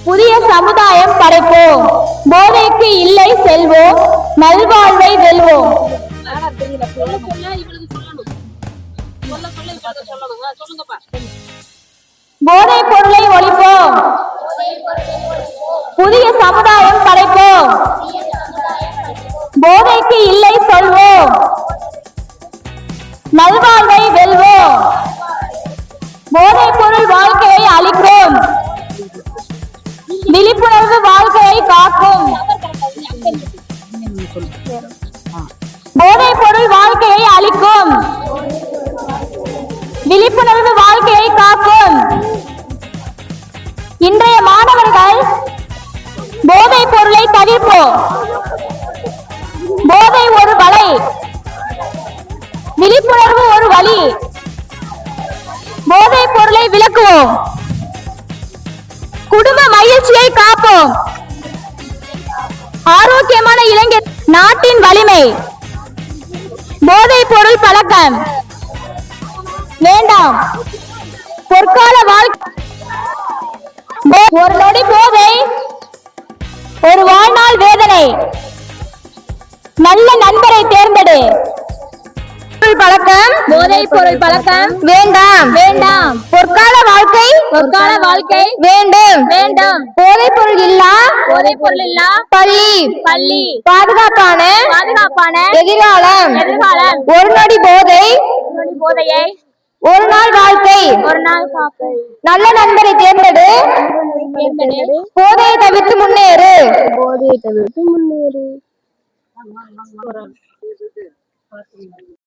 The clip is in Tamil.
புதிய சமுதாயம் படைப்போம். போதைக்கு இல்லை செல்வோம், நல்வாழ்வை வெல்வோம். போதைப் பொருளை ஒழிப்போம், புதிய சமுதாயம் படைப்போம். போதைக்கு இல்லை சொல்வோம், நல்வாழ்வை வெல்வோம். போதைப் பொருள் வாழ்க்கையை அழிக்கிறோம், விழிப்புணர்வு வாழ்க்கையை காக்கும். போதைப் பொருள் வாழ்க்கையை அழிக்கும், விழிப்புணர்வு வாழ்க்கையை காக்கும். இன்றைய மாணவர்கள் போதைப் பொருளை தவிர்ப்போம். போதை ஒரு வலை, விழிப்புணர்வு ஒரு வழி. போதைப் பொருளை விலக்குவோம், குடும்ப மகிழ்ச்சியை காப்போம். ஆரோக்கியமான இளைஞர் நாட்டின் வலிமை. போதைப் பொருள் பழக்கம் வேண்டாம். பொற்கால வாழ்க்கை. ஒரு நொடி போதை, ஒரு வாழ்நாள் வேதனை. நல்ல நண்பரை தேர்ந்தெடு. பழக்கம், போதைப் பொருள் பழக்கம் வேண்டாம் வேண்டாம். பொற்கால வாழ்க்கை, பொற்கால வாழ்க்கை வேண்டும் வேண்டும். போதைப் பொருள் இல்லா பள்ளி பள்ளி. பாதுகாப்பான எதிர்காலம் எதிர்காலம். ஒரு நொடி போதையை ஒரு நாள் வாழ்க்கை, ஒரு நாள் காப்பை. நல்ல நண்பரை தேர்ந்தெடு. போதையை தவிர்த்து முன்னேறு.